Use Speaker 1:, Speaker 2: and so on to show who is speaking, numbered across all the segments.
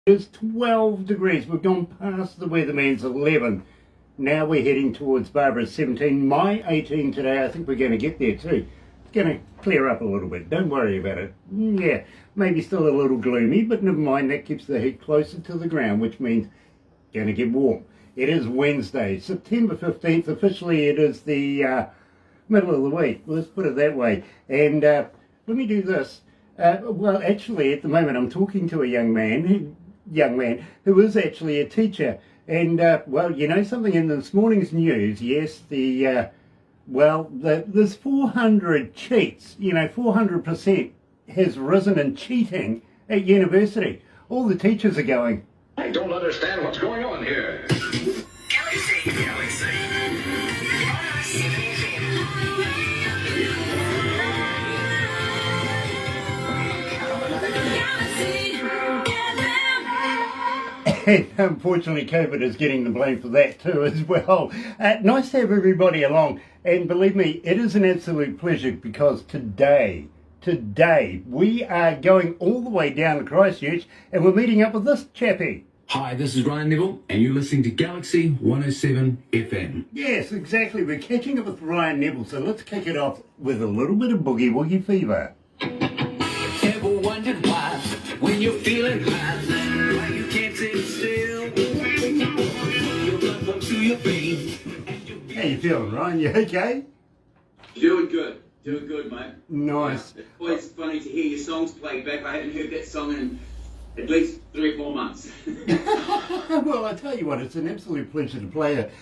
Speaker 1: It's 12 degrees. We've gone past the weatherman's 11. Now we're heading towards Barbara's 17. My 18 today. I think we're going to get there too. It's going to clear up a little bit. Don't worry about it. Yeah, maybe still a little gloomy, but never mind. That keeps the heat closer to the ground, which means going to get warm. It is Wednesday, September 15th. Officially, it is the middle of the week. Let's put it that way. And let me do this. Well, actually, at the moment, I'm talking to a young man who is actually a teacher. And, well, you know something, in this morning's news, yes, there's 400 cheats, 400% has risen in cheating at university. All the teachers are going,
Speaker 2: I don't understand what's going on here. Galaxy.
Speaker 1: And unfortunately, COVID is getting the blame for that too as well. Nice to have everybody along. And believe me, it is an absolute pleasure because today, we are going all the way down to Christchurch and we're meeting up with this chappie.
Speaker 3: Hi, this is Ryan Neville and you're listening to Galaxy 107 FM.
Speaker 1: Yes, exactly. We're catching up with Ryan Neville, so let's kick it off with a little bit of boogie woogie fever.
Speaker 3: Ever wondered why, when you're feeling high, why you can't sit still? Your blood pumps through your veins.
Speaker 1: How you feeling, Ryan? You okay?
Speaker 4: Doing good, mate.
Speaker 1: Nice.
Speaker 4: It's always funny to hear your songs played back. I haven't heard that song in at least 3 or 4 months.
Speaker 1: Well, I tell you what, it's an absolute pleasure to play it.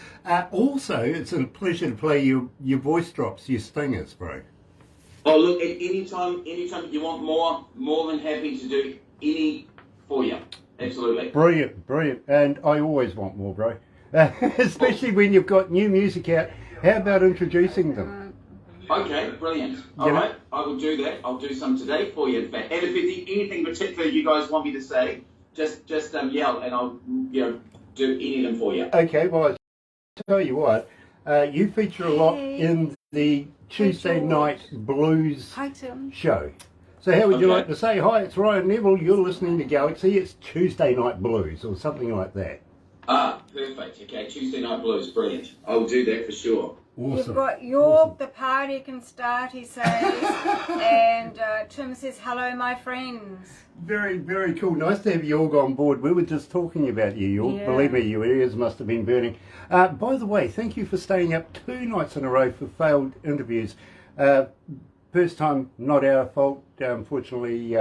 Speaker 1: Also, it's a pleasure to play your voice drops, your stingers, bro.
Speaker 4: Oh, look, at any time you want more than happy to do any for you. Absolutely.
Speaker 1: Brilliant. And I always want more, bro. Especially when you've got new music out. How about introducing them?
Speaker 4: Okay, brilliant. All right, I will do that. I'll do some today for you, in fact. And if there's anything particular you guys want me to say, just yell and I'll do any of them for you.
Speaker 1: Okay, well, I'll tell you what, you feature a lot in the Tuesday Night Blues show. So how would you like to say, hi, it's Ryan Neville, you're listening to Galaxy, it's Tuesday Night Blues, or something like that.
Speaker 4: Ah, perfect. Okay, Tuesday Night Blues, brilliant. I'll do that for sure.
Speaker 1: Awesome.
Speaker 5: You've got York, the party can start, he says, and Tim says, hello, my friends.
Speaker 1: Very, very cool. Nice to have York on board. We were just talking about you, York.
Speaker 5: Yeah.
Speaker 1: Believe me, your ears must have been burning. By the way, thank you for staying up 2 nights in a row for failed interviews. First time, not our fault. Unfortunately,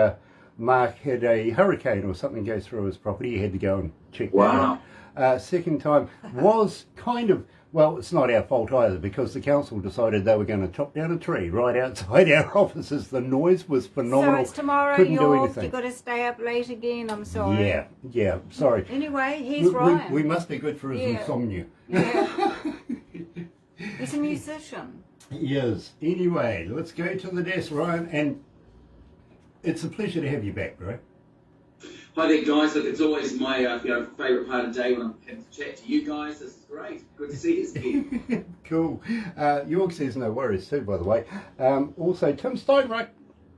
Speaker 1: Mark had a hurricane or something go through his property. He had to go and check that out. Second time was kind of, well, it's not our fault either because the council decided they were going to chop down a tree right outside our offices. The noise was phenomenal.
Speaker 5: So it's tomorrow,
Speaker 1: Couldn't do
Speaker 5: York,
Speaker 1: anything.
Speaker 5: you've got to stay up late again, I'm sorry.
Speaker 1: Yeah, sorry.
Speaker 5: Anyway, he's Ryan.
Speaker 1: We must be good for his insomnia.
Speaker 5: Yeah. He's a musician.
Speaker 1: He is. Anyway, let's go to the desk, Ryan, and it's a pleasure to have you back, bro.
Speaker 4: Hi there, guys. Look, it's always my favourite part of the day when I'm having to chat to you guys. This is great. Good to see you again.
Speaker 1: Cool. York says no worries too, by the way. Also, Tim Steinreich,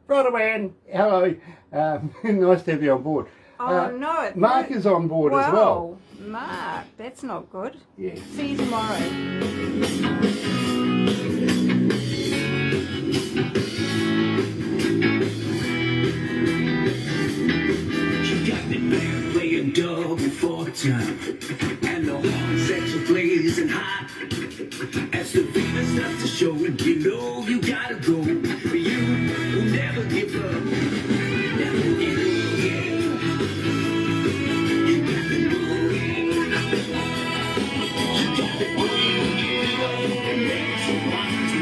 Speaker 1: brother man, hello. Nice to have you on board.
Speaker 5: No.
Speaker 1: Mark is on board as well.
Speaker 5: Mark, that's not good.
Speaker 1: Yeah.
Speaker 5: See you tomorrow.
Speaker 3: Playing double for time, and the hearts that you're blazing hot. As the fever starts to show, and you know you gotta go. You will never give up. Never give up. You got the boogie. You got the boogie. It makes you want to.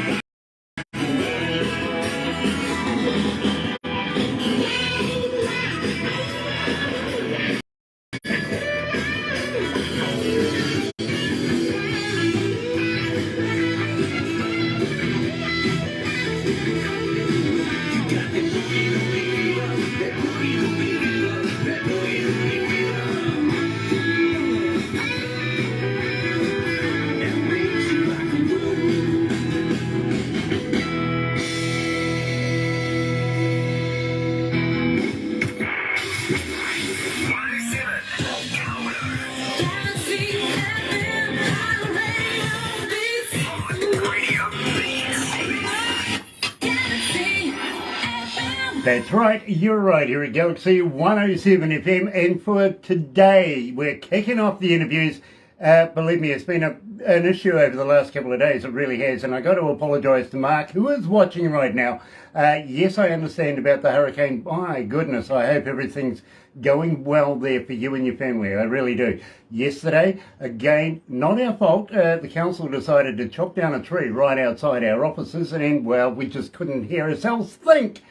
Speaker 1: That's right, you're right here at Galaxy 107 FM, and for today we're kicking off the interviews. Believe me, it's been an issue over the last couple of days, it really has, and I got to apologise to Mark, who is watching right now. Yes, I understand about the hurricane. My goodness, I hope everything's going well there for you and your family, I really do. Yesterday, again, not our fault, the council decided to chop down a tree right outside our offices, and well, we just couldn't hear ourselves think,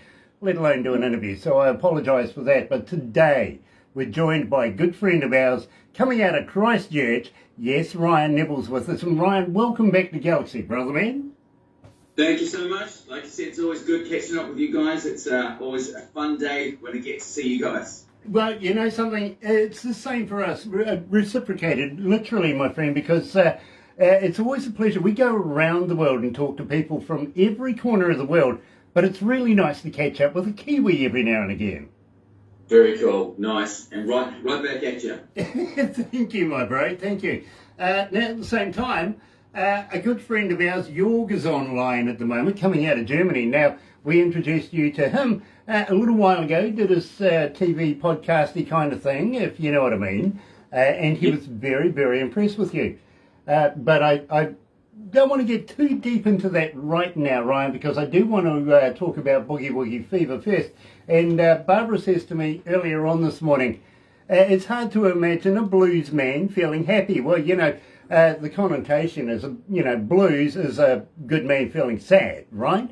Speaker 1: let alone do an interview, so I apologise for that. But today, we're joined by a good friend of ours, coming out of Christchurch. Yes, Ryan Neville's with us. And Ryan, welcome back to Galaxy, brother man.
Speaker 4: Thank you so much. Like you said, it's always good catching up with you guys. It's always a fun day when I get to see you guys.
Speaker 1: Well, you know something, it's the same for us, reciprocated, literally, my friend, because it's always a pleasure. We go around the world and talk to people from every corner of the world, but it's really nice to catch up with a Kiwi every now and again.
Speaker 4: Very cool, nice, and right back at you.
Speaker 1: Thank you, my bro, thank you. Now, at the same time, a good friend of ours, Jorg, is online at the moment, coming out of Germany. Now, we introduced you to him a little while ago, did his TV podcasty kind of thing, if you know what I mean, and he was very, very impressed with you. But I don't want to get too deep into that right now, Ryan, because I do want to talk about Boogie Woogie Fever first. And Barbara says to me earlier on this morning, it's hard to imagine a blues man feeling happy. Well, you know, the connotation is, blues is a good man feeling sad, right?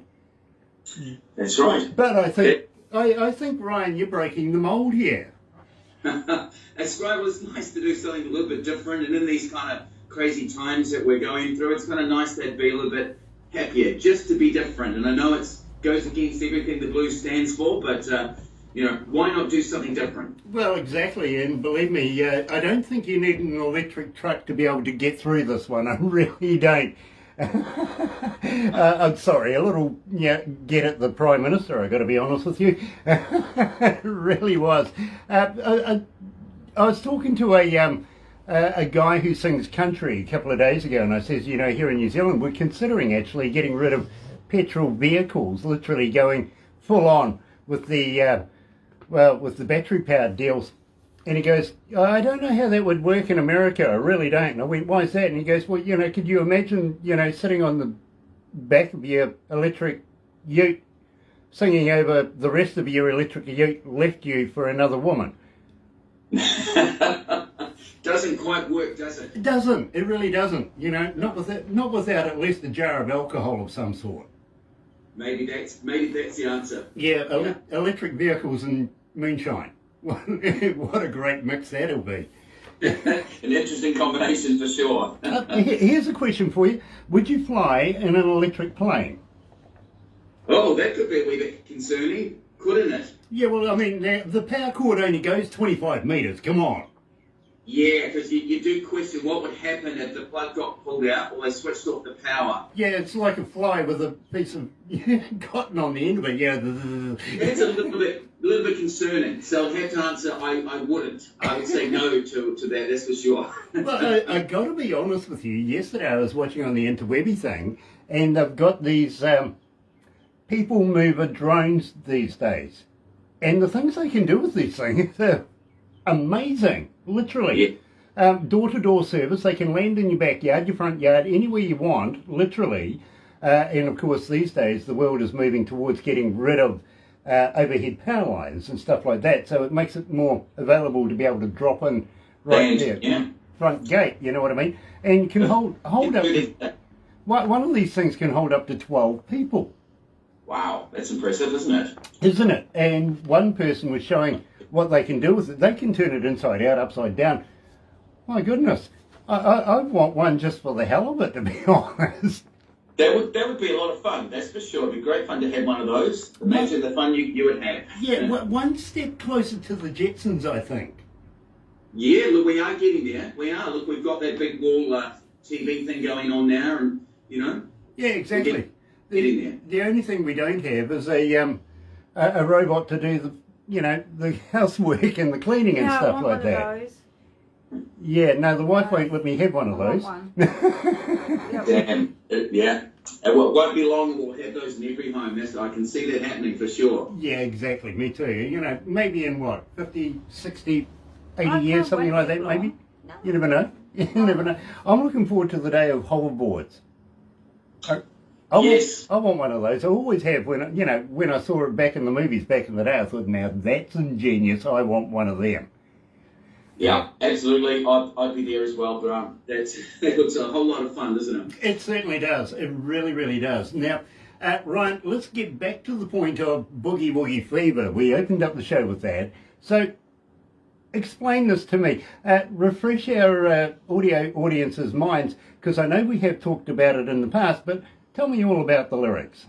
Speaker 4: That's right.
Speaker 1: But I think, Ryan, you're breaking the mould here.
Speaker 4: That's right. Well, it's nice to do something a little bit different, and in these kind of crazy times that we're going through, it's kind of nice to be a little bit happier, just to be different. And I know it goes against everything the blues stands for, but why not do something different?
Speaker 1: Well, exactly, and believe me, I don't think you need an electric truck to be able to get through this one. I really don't. I'm sorry, a little get at the Prime Minister, I've got to be honest with you. It really was. I was talking to a guy who sings country a couple of days ago, and I says, here in New Zealand, we're considering actually getting rid of petrol vehicles, literally going full on with the battery powered deals. And he goes, I don't know how that would work in America. I really don't. And I went, why is that? And he goes, well, could you imagine, sitting on the back of your electric ute, singing over the rest of your electric ute left you for another woman?
Speaker 4: Doesn't quite work, does it?
Speaker 1: It doesn't. It really doesn't. Not without at least a jar of alcohol of some sort. Maybe that's
Speaker 4: the answer.
Speaker 1: Yeah, electric vehicles and moonshine. What a great mix that'll be.
Speaker 4: An interesting combination for sure.
Speaker 1: Here's a question for you. Would you fly in an electric plane?
Speaker 4: Oh, that could be a wee bit concerning, couldn't it?
Speaker 1: Yeah, well, I mean, the power cord only goes 25 metres. Come on.
Speaker 4: Yeah, because you do question what would happen if the plug got pulled out or they switched off the power.
Speaker 1: Yeah, it's like a fly with a piece of cotton on the end of it. Yeah.
Speaker 4: It's a little bit concerning. So I'd have to answer, I wouldn't. I would say no to that, that's for sure.
Speaker 1: Well, I got to be honest with you. Yesterday I was watching on the interwebby thing, and they've got these people mover drones these days. And the things they can do with these things are amazing. Literally. Yeah. Door-to-door service. They can land in your backyard, your front yard, anywhere you want, literally. And of course, these days, the world is moving towards getting rid of overhead power lines and stuff like that. So it makes it more available to be able to drop in right there. Yeah. Front gate, you know what I mean? And can hold up to, one of these things can hold up to 12 people.
Speaker 4: Wow, that's impressive, isn't it?
Speaker 1: Isn't it? And one person was showing what they can do with it. They can turn it inside out, upside down. My goodness. I want one just for the hell of it, to be honest.
Speaker 4: That would be a lot of fun, that's for sure. It'd be great fun to have one of those. Imagine the fun you would have.
Speaker 1: Yeah, one step closer to the Jetsons, I think.
Speaker 4: Yeah, look, we are getting there. We are. Look, we've got that big wall TV thing going on now, and,
Speaker 1: Yeah, exactly.
Speaker 4: Getting there.
Speaker 1: The only thing we don't have is a robot to do the housework and the cleaning and stuff like that.
Speaker 5: Those.
Speaker 1: Yeah, no, the wife won't let me have one of those.
Speaker 5: One.
Speaker 4: Damn. Yeah. It won't be long, we'll have those in every home. I can see that happening for sure.
Speaker 1: Yeah, exactly. Me too. You know, maybe in what, 50, 60, 80
Speaker 5: I
Speaker 1: years,
Speaker 5: can't
Speaker 1: something
Speaker 5: wait
Speaker 1: like
Speaker 5: that
Speaker 1: that, maybe?
Speaker 5: long. No.
Speaker 1: You never know. You never know. I'm looking forward to the day of hoverboards.
Speaker 4: Yes.
Speaker 1: I want one of those. I always have. When I saw it back in the movies back in the day, I thought, now that's ingenious. I want one of them.
Speaker 4: Yeah, absolutely. I'd be there as well, but that looks a whole lot of fun, doesn't it?
Speaker 1: It certainly does. It really, really does. Now, Ryan, let's get back to the point of Boogie Woogie Fever. We opened up the show with that. So, explain this to me. Refresh our audio audience's minds, because I know we have talked about it in the past, but tell me all about the lyrics.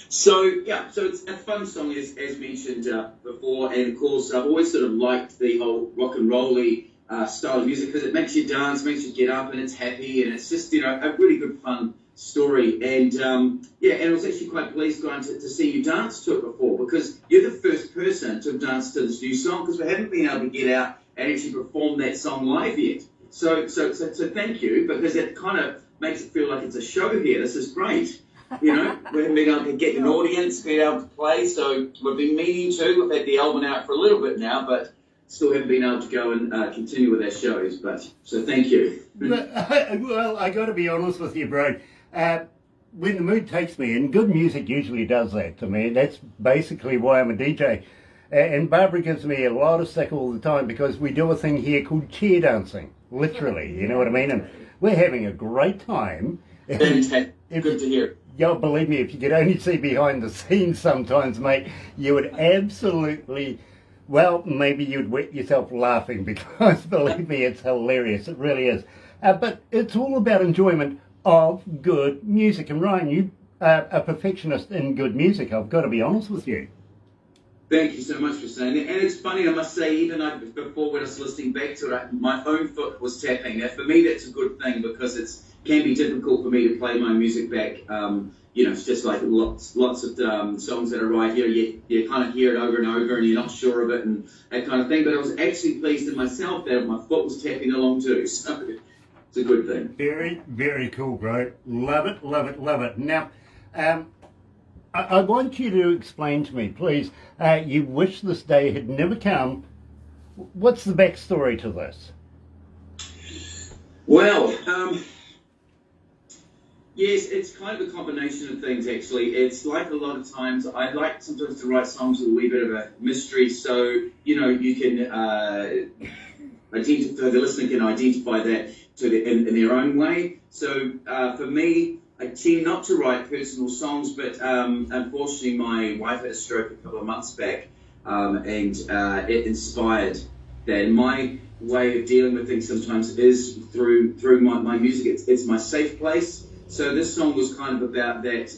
Speaker 4: So it's a fun song, as mentioned before, and of course I've always sort of liked the whole rock and roll-y style of music because it makes you dance, makes you get up, and it's happy, and it's just, a really good fun story. And and I was actually quite pleased, Grant, to see you dance to it before, because you're the first person to have danced to this new song, because we haven't been able to get out and actually perform that song live yet. So thank you, because it kind of makes it feel like it's a show here. This is great. We haven't been able to get an audience, been able to play, so we've been meaning to. We've had the album out for a little bit now, but still haven't been able to go and continue with our shows. So thank you.
Speaker 1: Well, I got to be honest with you, bro. When the mood takes me, and good music usually does that to me, that's basically why I'm a DJ. And Barbara gives me a lot of stick all the time because we do a thing here called cheer dancing, literally, you know what I mean? And we're having a great time.
Speaker 4: Fantastic. Good to hear.
Speaker 1: Yeah, believe me, if you could only see behind the scenes sometimes, mate, you would absolutely, well, maybe you'd wet yourself laughing because, believe me, it's hilarious. It really is. But it's all about enjoyment of good music. And Ryan, you are a perfectionist in good music, I've got to be honest with you.
Speaker 4: Thank you so much for saying that. And it's funny, I must say, even before when I was listening back to it, my own foot was tapping. Now, for me, that's a good thing because it can be difficult for me to play my music back. It's just like lots of songs that are right here. You kind of hear it over and over and you're not sure of it and that kind of thing. But I was actually pleased in myself that my foot was tapping along too. So it's a good thing.
Speaker 1: Very, very cool, bro. Love it, love it, love it. Now, I want you to explain to me, please, you wish this day had never come. What's the backstory to this?
Speaker 4: Well, yes, it's kind of a combination of things, actually. It's like a lot of times, I like sometimes to write songs with a wee bit of a mystery, so, you can identify, the listener can identify that in their own way. So, for me, I tend not to write personal songs, but unfortunately my wife had a stroke a couple of months back, and it inspired that. And my way of dealing with things sometimes is through my music. It's my safe place. So this song was kind of about that.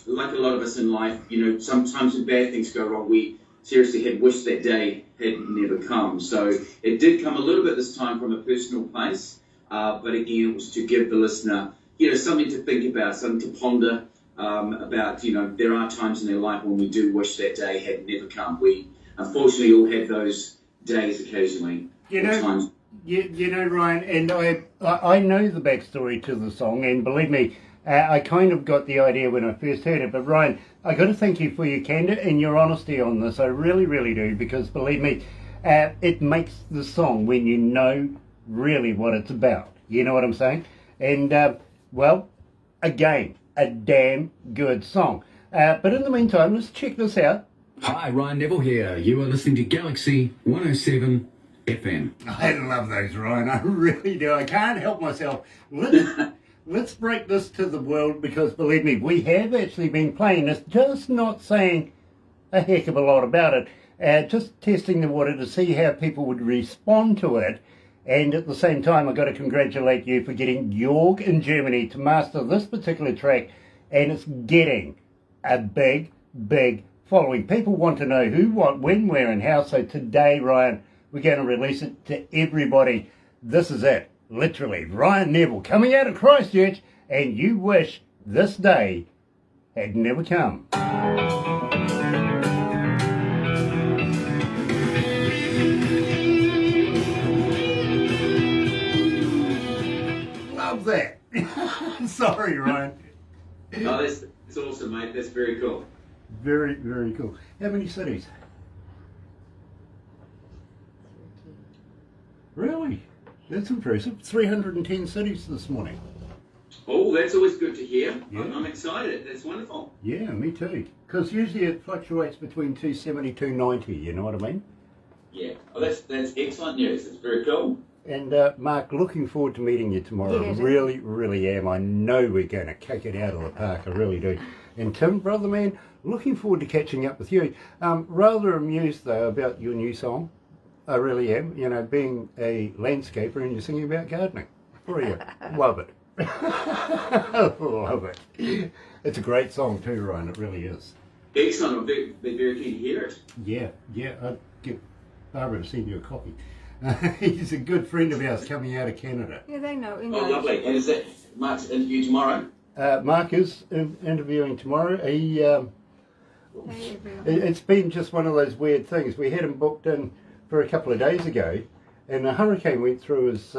Speaker 4: Like a lot of us in life, sometimes when bad things go wrong, we seriously had wished that day had never come. So it did come a little bit this time from a personal place, but again, it was to give the listener something to think about, something to ponder about. There are times in their life when we do wish that day had never come. We unfortunately all have those days occasionally.
Speaker 1: Ryan, and I know the backstory to the song, and believe me, I kind of got the idea when I first heard it. But Ryan, I got to thank you for your candor and your honesty on this. I really, really do, because believe me, it makes the song when you know really what it's about. You know what I'm saying? And well, again, a damn good song. But in the meantime, let's check this out.
Speaker 3: Hi, Ryan Neville here. You are listening to Galaxy 107 FM.
Speaker 1: I love those, Ryan. I really do. I can't help myself. Let's break this to the world, because believe me, we have actually been playing this, just not saying a heck of a lot about it. Just testing the water to see how people would respond to it. And at the same time, I've got to congratulate you for getting Jorg in Germany to master this particular track. And it's getting a big, big following. People want to know who, what, when, where, and how. So today, Ryan, we're going to release it to everybody. This is it. Literally. Ryan Neville coming out of Christchurch, and you wish this day had never come. Love that. Sorry, Ryan.
Speaker 4: Oh, that's awesome, mate. That's very cool.
Speaker 1: Very, very cool. How many cities? Really? That's impressive. 310 cities this morning.
Speaker 4: Oh, that's always good to hear.
Speaker 1: Yeah.
Speaker 4: I'm excited. That's wonderful.
Speaker 1: Yeah, me too. Because usually it fluctuates between 270, 290, you know what I mean?
Speaker 4: Yeah. Oh, that's excellent news. That's very cool.
Speaker 1: And Mark, looking forward to meeting you tomorrow.
Speaker 5: Yeah,
Speaker 1: Really, really am. I know we're going to kick it out of the park. I really do. And Tim, brother man, looking forward to catching up with you. Rather amused though about your new song. I really am. You know, being a landscaper and you're singing about gardening. Brilliant. Love it. Love it. It's a great song too, Ryan. It really is.
Speaker 4: Excellent. I'll be very keen to hear it.
Speaker 1: Yeah. I'd get Barbara to send you a copy. He's a good friend of ours coming out of Canada.
Speaker 5: Yeah, they know
Speaker 4: Oh,
Speaker 5: English.
Speaker 4: lovely. And is that Mark's interview tomorrow?
Speaker 1: Mark is interviewing tomorrow. He,
Speaker 5: Hey, everyone.
Speaker 1: it's been just one of those weird things. We had him booked in for a couple of days ago, and a hurricane went through his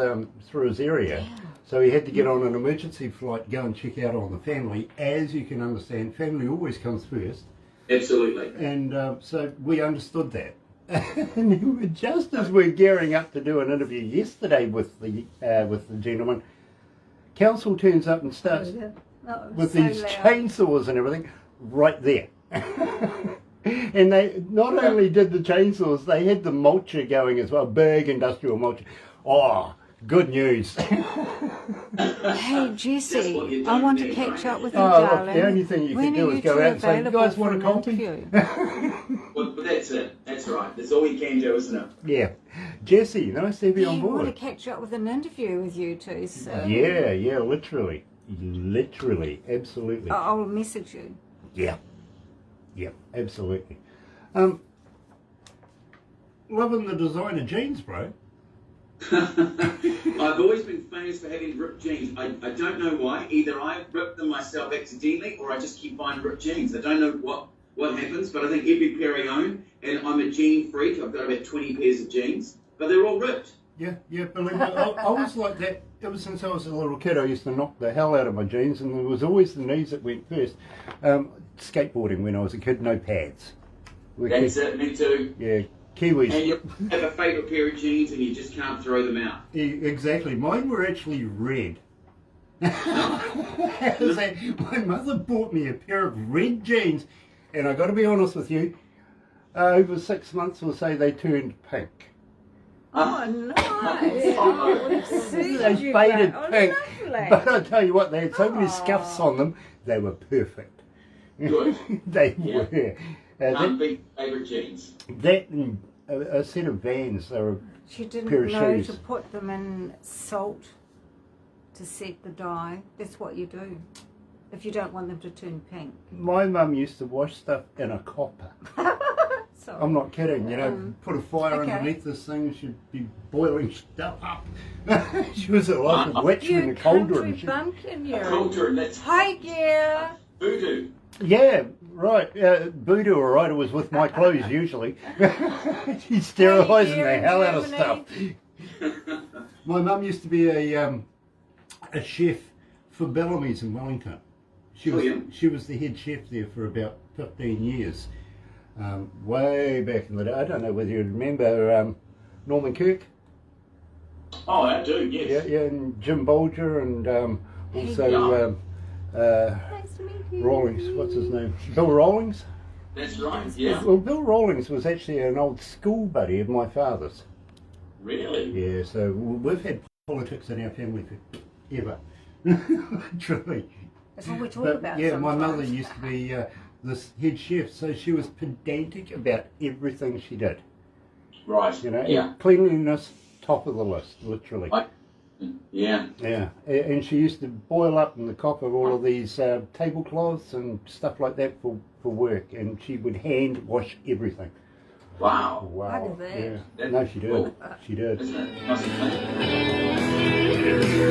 Speaker 1: area. So he had to get on an emergency flight, go and check out on the family. As you can understand, family always comes first.
Speaker 4: Absolutely.
Speaker 1: And so we understood that. And just as we're gearing up to do an interview yesterday with the gentleman, council turns up and starts with
Speaker 5: so
Speaker 1: these
Speaker 5: loud.
Speaker 1: chainsaws and everything right there. And they not only did the chainsaws, they had the mulcher going as well, big industrial mulcher. Oh, good news.
Speaker 5: Hey
Speaker 4: That's
Speaker 5: Jesse,
Speaker 4: what you
Speaker 5: I
Speaker 4: don't
Speaker 5: want to
Speaker 4: need,
Speaker 5: catch
Speaker 4: right?
Speaker 5: up with you,
Speaker 1: Oh, look,
Speaker 5: darling.
Speaker 1: the only thing you
Speaker 5: When
Speaker 1: can do
Speaker 5: are
Speaker 1: is
Speaker 5: you
Speaker 1: go
Speaker 5: two
Speaker 1: out and say, "You
Speaker 5: available
Speaker 1: guys
Speaker 5: for
Speaker 1: want a
Speaker 5: an
Speaker 1: coffee?"
Speaker 5: interview?
Speaker 4: Well, but that's it. That's right. That's all we can do, isn't it?
Speaker 1: Yeah. Jesse, nice to have you
Speaker 5: Yeah,
Speaker 1: on
Speaker 5: I want to
Speaker 1: board.
Speaker 5: catch up with an interview with you two. So
Speaker 1: Yeah, literally. Literally, absolutely.
Speaker 5: I'll message you.
Speaker 1: Yeah, absolutely. Loving the designer jeans, bro.
Speaker 4: I've always been famous for having ripped jeans. I don't know why. Either I ripped them myself accidentally or I just keep buying ripped jeans. I don't know what happens, but I think every pair I own, and I'm a jean freak. I've got about 20 pairs of jeans, but they're all ripped.
Speaker 1: Yeah, believe me, I was like that ever since I was a little kid. I used to knock the hell out of my jeans, and there was always the knees that went first. Skateboarding when I was a kid, no pads.
Speaker 4: That's it, me too.
Speaker 1: Yeah, Kiwis.
Speaker 4: And you have a favourite pair of jeans and you just can't throw them out.
Speaker 1: Exactly. Mine were actually red. My mother bought me a pair of red jeans, and I got to be honest with you, over 6 months or so they turned pink.
Speaker 5: Oh, nice. Oh, we've seen
Speaker 1: They
Speaker 5: you,
Speaker 1: faded
Speaker 5: oh,
Speaker 1: pink.
Speaker 5: lovely.
Speaker 1: But I tell you what, they had so many scuffs on them, they were perfect.
Speaker 4: Good.
Speaker 1: They
Speaker 4: Yeah.
Speaker 1: were.
Speaker 4: Can't beat favourite jeans.
Speaker 1: That and a set of Vans, they were
Speaker 5: She didn't
Speaker 1: pair of
Speaker 5: know
Speaker 1: shoes.
Speaker 5: to put them in salt to set the dye. That's what you do if you don't want them to turn pink.
Speaker 1: My mum used to wash stuff in a copper.
Speaker 5: So
Speaker 1: I'm not kidding, you know, put a fire
Speaker 5: okay.
Speaker 1: underneath this thing, she'd be boiling stuff up. She was a lot of witch in
Speaker 5: you
Speaker 1: the cauldron.
Speaker 5: country
Speaker 1: She-
Speaker 5: bumpkin, you.
Speaker 4: Culture, that's
Speaker 5: Hi, gear.
Speaker 4: voodoo.
Speaker 1: Yeah, right. Voodoo, all right. It was with my clothes usually. She's sterilising
Speaker 5: Hey,
Speaker 1: the
Speaker 5: dear,
Speaker 1: hell out of
Speaker 5: Germany.
Speaker 1: stuff. My mum used to be a chef for Bellamy's in Wellington. She was the head chef there for about 15 years. Way back in the day. I don't know whether you remember Norman Kirk.
Speaker 4: Oh, I do, yes.
Speaker 1: Yeah, and Jim Bolger, and also
Speaker 5: Nice to meet you.
Speaker 1: Rawlings. What's his name? Bill Rawlings.
Speaker 4: That's right, yeah.
Speaker 1: Well, Bill Rawlings was actually an old school buddy of my father's.
Speaker 4: Really?
Speaker 1: Yeah, so we've had politics in our family forever. Truly.
Speaker 5: That's what we talk
Speaker 1: But
Speaker 5: about.
Speaker 1: yeah, my mother
Speaker 5: sometimes.
Speaker 1: used to be this head chef, so she was pedantic about everything she did.
Speaker 4: Right,
Speaker 1: You know,
Speaker 4: yeah.
Speaker 1: and cleanliness, top of the list, literally.
Speaker 4: Yeah.
Speaker 1: Yeah, and she used to boil up in the copper all of these tablecloths and stuff like that for work, and she would hand wash everything.
Speaker 4: Wow.
Speaker 1: Wow.
Speaker 5: Look at that.
Speaker 1: Yeah. No, she did.
Speaker 4: Cool.
Speaker 1: She did.
Speaker 4: Isn't it? Must have been.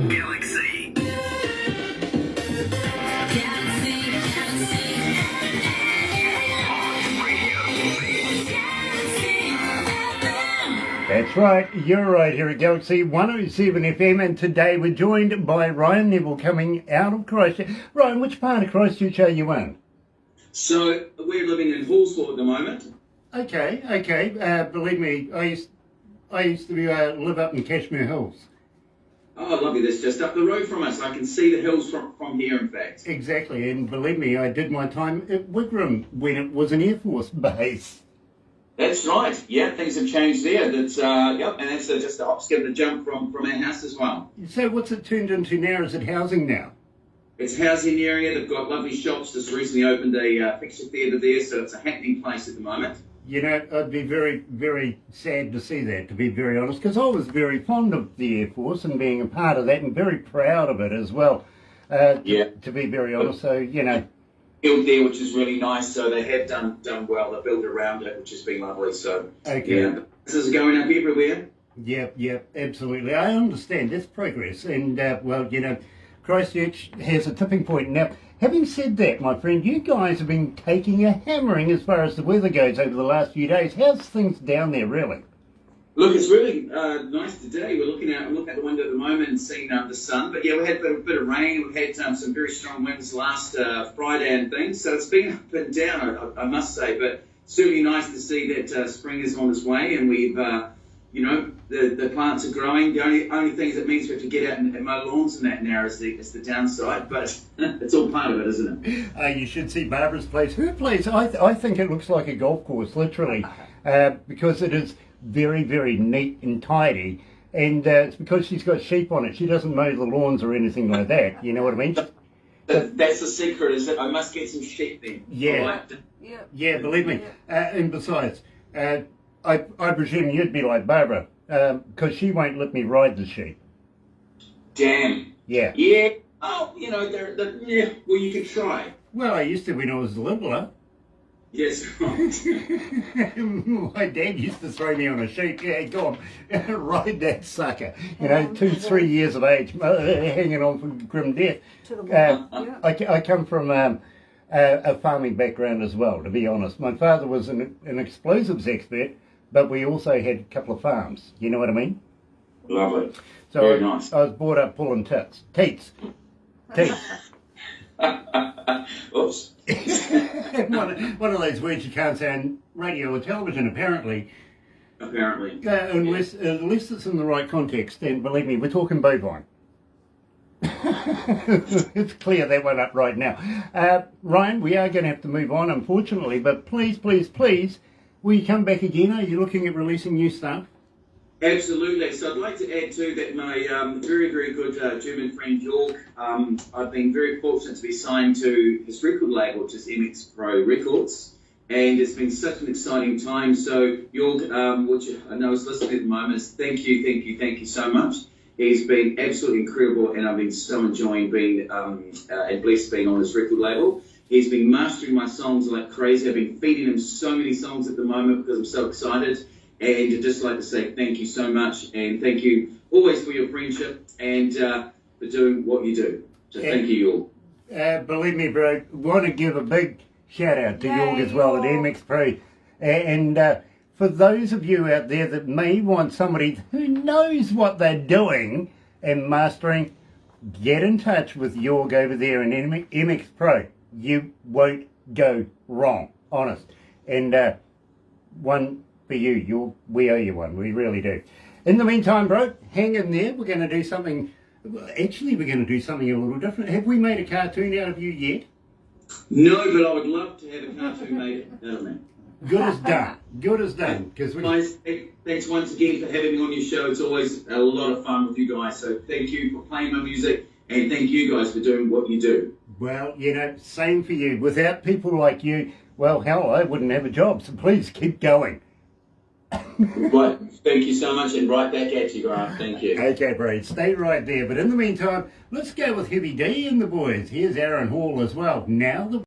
Speaker 3: Galaxy.
Speaker 1: That's right, you're right here at Galaxy 107 FM, and today we're joined by Ryan Neville coming out of Christchurch. Ryan, which part of Christchurch are you in?
Speaker 4: So we're living in Hallsville at the moment.
Speaker 1: Okay. Believe me, I used to live up in Cashmere Hills.
Speaker 4: Oh, lovely. That's just up the road from us. I can see the hills from here, in fact.
Speaker 1: Exactly, and believe me, I did my time at Wigram when it was an Air Force base.
Speaker 4: That's right. Yeah, things have changed there. That's yep, and that's just a hop, skip, and a jump from our house as well.
Speaker 1: So what's it turned into now? Is it housing now?
Speaker 4: It's a housing area. They've got lovely shops. Just recently opened a picture theatre there, so it's a happening place at the moment.
Speaker 1: You know, I'd be very, very sad to see that, to be very honest, because I was very fond of the Air Force and being a part of that, and very proud of it as well. To be very honest, so you know.
Speaker 4: Built there, which is really nice. So they have done well. They built around it, which has been lovely. So yeah, this is going up everywhere.
Speaker 1: Yep, absolutely. I understand that's progress, and well, you know, Christchurch has a tipping point now. Having said that, my friend, you guys have been taking a hammering as far as the weather goes over the last few days. How's things down there, really?
Speaker 4: Look, it's really nice today. I'm looking out the window at the moment and seeing the sun. But yeah, we had a bit of rain. We've had some very strong winds last Friday and things. So it's been up and down, I must say. But certainly nice to see that spring is on its way, and we've, you know, the plants are growing. The only things it means we have to get out and mow lawns and that now is the downside. But it's all part of it, isn't it?
Speaker 1: You should see Barbara's place. Her place, I think it looks like a golf course, literally, because it is very, very neat and tidy, and it's because she's got sheep on it. She doesn't mow the lawns or anything like that. You know what I mean?
Speaker 4: That's the secret, is that I must get some sheep then.
Speaker 1: Yeah, believe me. And besides, I presume you'd be like Barbara, because she won't let me ride the sheep.
Speaker 4: Damn.
Speaker 1: Yeah.
Speaker 4: Oh, you know, yeah. Well, you could try.
Speaker 1: Well, I used to when I was littler.
Speaker 4: Yes, right.
Speaker 1: My dad used to throw me on a sheep. Yeah, go on, ride that sucker. You know, 2-3 years of age, hanging on for grim death.
Speaker 5: To the wall.
Speaker 1: I come from a farming background as well, to be honest. My father was an explosives expert, but we also had a couple of farms. You know what I mean?
Speaker 4: Lovely.
Speaker 1: So
Speaker 4: very nice.
Speaker 1: I was brought up pulling teats.
Speaker 4: Oops.
Speaker 1: one of those words you can't say on radio or television, apparently. Unless it's in the right context, and believe me, we're talking bovine. Let's clear that one up right now. Ryan, we are going to have to move on, unfortunately, but please, will you come back again? Are you looking at releasing new stuff?
Speaker 4: Absolutely. So I'd like to add too that my very, very good German friend Jorg, I've been very fortunate to be signed to his record label, which is MX Pro Records, and it's been such an exciting time. So Jorg, which I know is listening at the moment, is thank you so much. He's been absolutely incredible, and I've been so enjoying being and blessed being on this record label. He's been mastering my songs like crazy. I've been feeding him so many songs at the moment because I'm so excited. And I'd just like to say thank you so much, and thank you always for your friendship and for doing what you do. So thank you all.
Speaker 1: Believe me, bro, want to give a big shout out to Jorg as well at MX Pro. And for those of you out there that may want somebody who knows what they're doing and mastering, get in touch with Jorg over there in MX Pro. You won't go wrong, honest. And one for you, we owe you one, we really do. In the meantime, bro, hang in there. We're going to do something, actually we're going to do something a little different. Have we made a cartoon out of you yet?
Speaker 4: No, but I would love to have a cartoon made out of me.
Speaker 1: Good as done.
Speaker 4: Guys, thanks once again for having me on your show. It's always a lot of fun with you guys, so thank you for playing my music, and thank you guys for doing what you do.
Speaker 1: Well, you know, same for you. Without people like you, well, hell, I wouldn't have a job, so please keep going.
Speaker 4: Right, thank you so much, and right back at you, Grant. Thank you.
Speaker 1: Okay, bro, stay right there. But in the meantime, let's go with Heavy D and the boys. Here's Aaron Hall as well. Now the